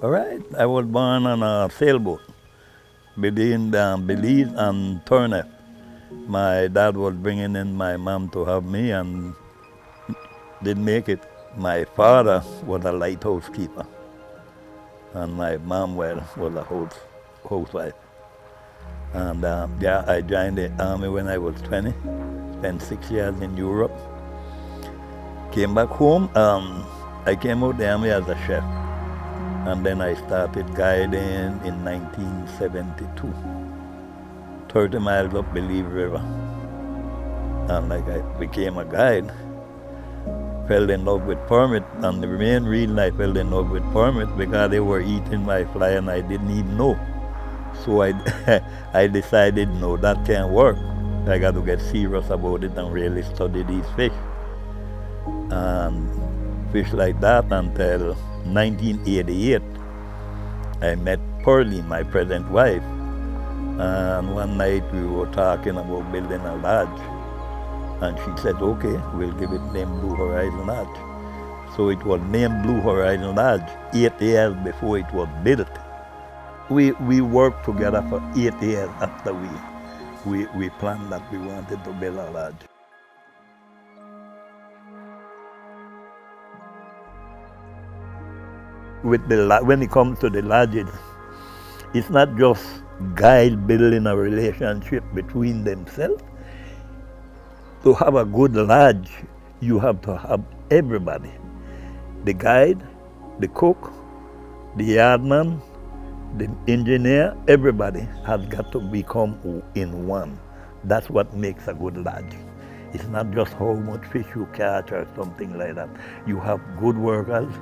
All right, I was born on a sailboat between Belize and Turnip. My dad was bringing in my mom to have me and didn't make it. My father was a lighthouse keeper and my mom was a housewife. And yeah, I joined the army when I was 20, spent 6 years in Europe. Came back home, I came out the army as a chef. And then I started guiding in 1972, 30 miles up Belize River. And like I became a guide, fell in love with permit. And the main reason I fell in love with permit because they were eating my fly and I didn't even know. So I, I decided, no, that can't work. I got to get serious about it and really study these fish. And fish like that until 1988. I met Pearlie, my present wife, and one night we were talking about building a lodge. And she said, okay, we'll give it name Blue Horizon Lodge. So it was named Blue Horizon Lodge 8 years before it was built. We worked together for 8 years after we planned that we wanted to build a lodge. When it comes to the lodges, it's not just guys building a relationship between themselves. To have a good lodge, you have to have everybody. The guide, the cook, the yardman, the engineer, everybody has got to become in one. That's what makes a good lodge. It's not just how much fish you catch or something like that. You have good workers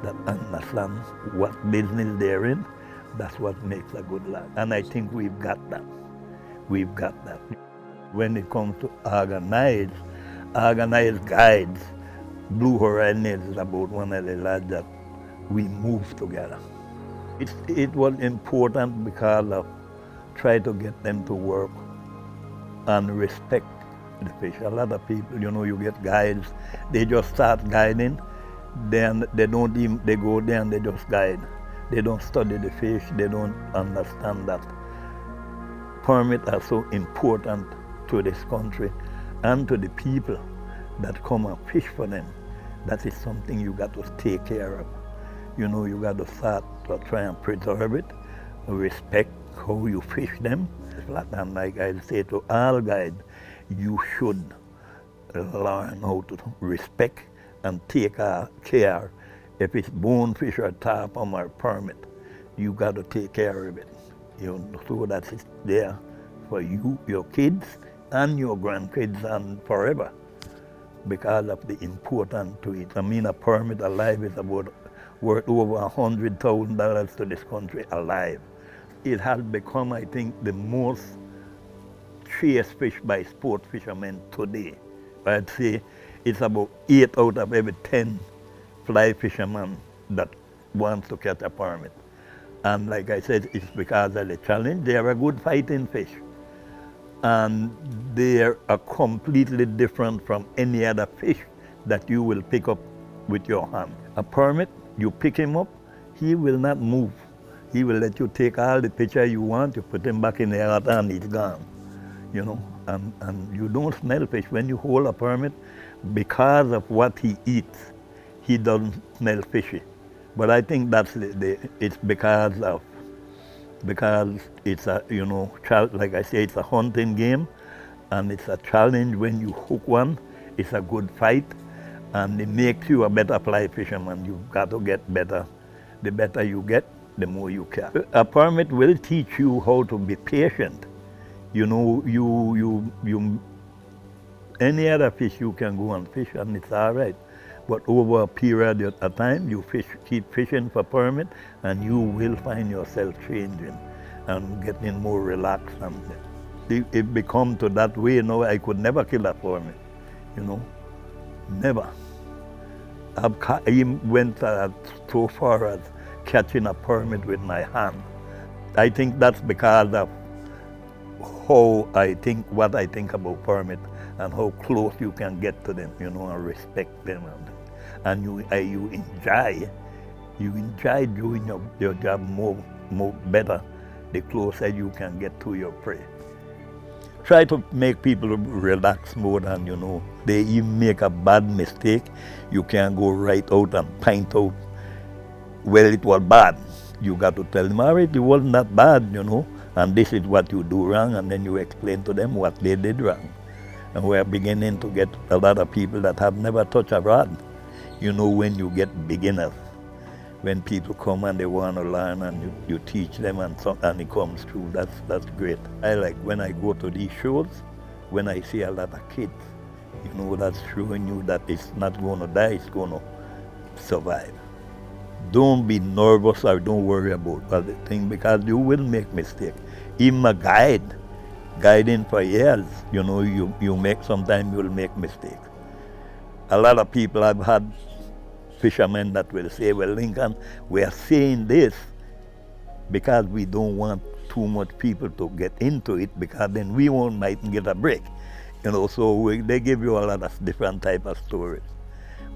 that understand what business they're in. That's what makes a good lodge. And I think we've got that. We've got that. When it comes to organized guides, Blue Horizon is about one of the lodges that we move together. It was important because of try to get them to work and respect the fish. A lot of people, you get guides, they just start guiding, then they go there and they just guide. They don't study the fish, they don't understand that permits are so important to this country and to the people that come and fish for them. That is something you got to take care of. You got to start to try and preserve it, respect how you fish them. And like I say to all guides, you should learn how to respect and take care. If it's bonefish or tarpon or permit, you got to take care of it. So that it's there for you, your kids, and your grandkids, and forever, because of the importance to it. I mean, a permit alive is about worth over $100,000 to this country alive. It has become, I think, the most chased fish by sport fishermen today. I'd say it's about 8 out of every 10 fly fishermen that wants to catch a permit. And like I said, it's because of the challenge. They are a good fighting fish. And they are completely different from any other fish that you will pick up with your hand. A permit, you pick him up, he will not move. He will let you take all the picture you want, you put him back in the water and he's gone. And you don't smell fish. When you hold a permit, because of what he eats, he doesn't smell fishy. But I think that's it's because it's a, like I say, it's a hunting game, and it's a challenge. When you hook one, it's a good fight, and it makes you a better fly fisherman. You've got to get better. The better you get, the more you catch. A permit will teach you how to be patient. Any other fish you can go and fish and it's all right. But over a period of time, you keep fishing for permit, and you will find yourself changing and getting more relaxed. And it become to that way. I could never kill a permit. Never. I even went so far as catching a permit with my hand. I think that's because of what I think about permit and how close you can get to them, and respect them, and you enjoy You enjoy doing your job more better the closer you can get to your prey. Try to make people relax more than, they even make a bad mistake. You can go right out and point out, well, it was bad. You got to tell them, all right, it wasn't that bad, and this is what you do wrong, and then you explain to them what they did wrong. And we're beginning to get a lot of people that have never touched a rod. When you get beginners, when people come and they want to learn and you teach them and it comes through, that's great. I like when I go to these shows, when I see a lot of kids, that's showing you that it's not going to die, it's going to survive. Don't be nervous or don't worry about the thing, because you will make mistakes. Even a guiding for years, sometimes you'll make mistakes. A lot of people I've had fishermen that will say, well, Lincoln, we are saying this because we don't want too much people to get into it, because then we mightn't get a break. So they give you a lot of different type of stories.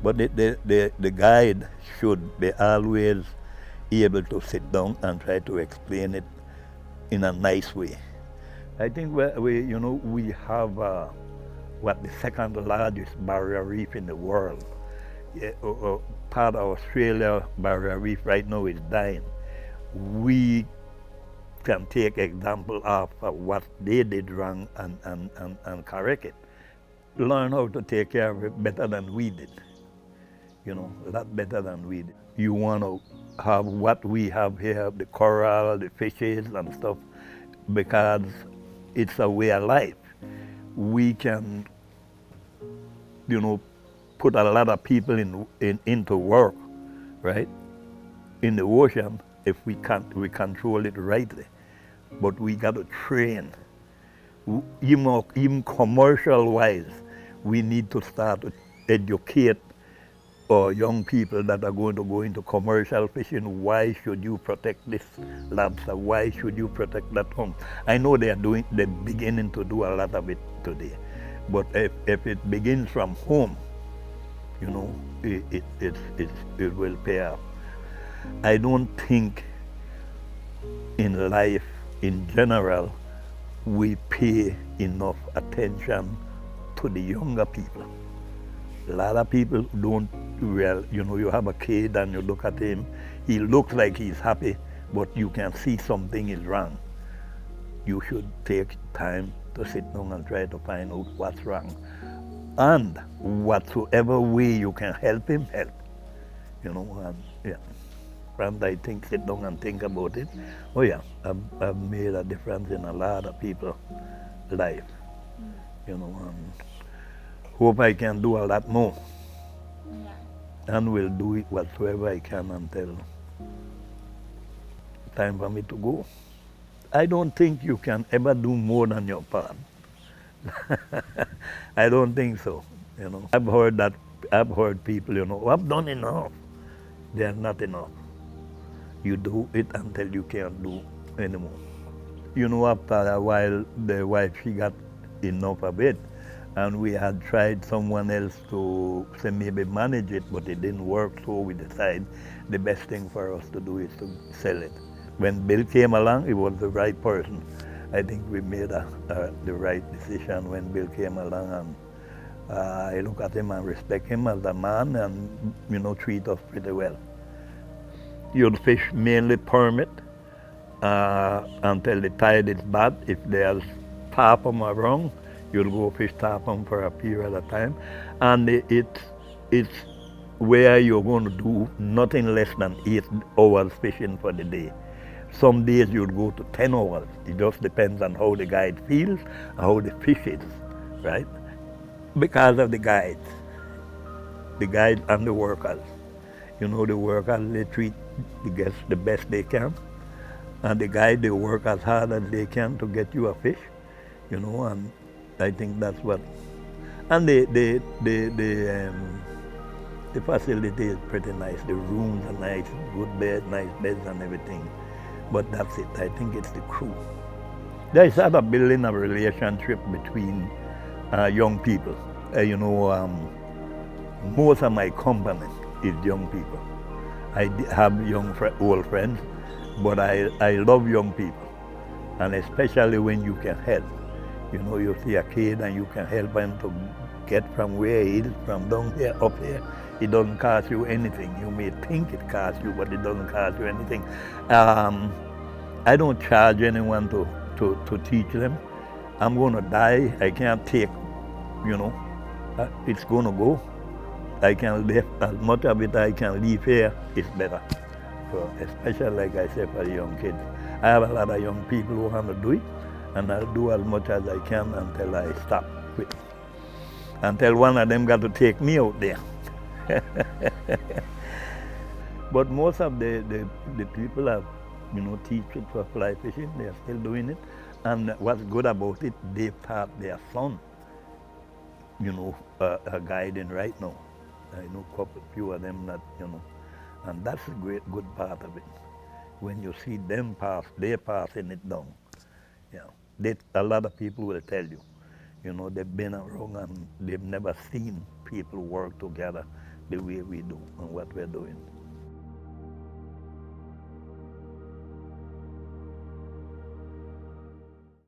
But the guide should be always able to sit down and try to explain it in a nice way. I think we have the second largest barrier reef in the world. Part of Australia barrier reef right now is dying. We can take example of what they did wrong and correct it. Learn how to take care of it better than we did. A lot better than we did. You want to have what we have here, the coral, the fishes and stuff, because it's a way of life. We can, put a lot of people into work, right? In the ocean, if we control it rightly. But we got to train. Even commercial-wise, we need to start to educate our young people that are going to go into commercial fishing. Why should you protect this lobster? Why should you protect that home? I know they're beginning to do a lot of it today. But if it begins from home, it will pay off. I don't think in life, in general, we pay enough attention to the younger people. A lot of people don't, you have a kid and you look at him, he looks like he's happy, but you can see something is wrong. You should take time to sit down and try to find out what's wrong. And whatsoever way you can help him, help. And I think, sit down and think about it. Oh yeah, I've made a difference in a lot of people's life. Hope I can do a lot more. Yeah. And will do it whatsoever I can until time for me to go. I don't think you can ever do more than your part. I don't think so. I've heard people, I've done enough. There's not enough. You do it until you can't do anymore. After a while, the wife, she got enough of it. And we had tried someone else to say maybe manage it, but it didn't work, so we decided the best thing for us to do is to sell it. When Bill came along, he was the right person. I think we made the right decision when Bill came along, and I look at him and respect him as a man, and treat us pretty well. You'd fish mainly permit until the tide is bad. If there's tarpon around, you'll go fish tarpon for a period of time, and it's where you're going to do nothing less than 8 hours fishing for the day. Some days you'll go to 10 hours. It just depends on how the guide feels and how the fish is, right? Because of the guides and the workers. The workers, they treat the guests the best they can, and the guide, they work as hard as they can to get you a fish, and I think that's what. And the facility is pretty nice. The rooms are nice, good bed, nice beds and everything. But that's it. I think it's the crew. There's other building a relationship between young people. Most of my company is young people. have old friends, but I love young people, and especially when you can help. You know, you see a kid and you can help him to get from where he is, from down here, up here. It doesn't cost you anything. You may think it costs you, but it doesn't cost you anything. I don't charge anyone to teach them. I'm going to die. I can't take, you know, it's going to go. I can leave as much of it I can leave here, it's better. So especially like I said for the young kids. I have a lot of young people who want to do it, and I'll do as much as I can until I stop quit. Until one of them got to take me out there. But most of the people have, you know, teachers for fly fishing. They are still doing it. And what's good about it, they taught their son, you know, guiding right now. I know a few of them that, you know, and that's a good part of it. When you see them they're passing it down. Yeah, a lot of people will tell you, you know, they've been around and they've never seen people work together the way we do and what we're doing.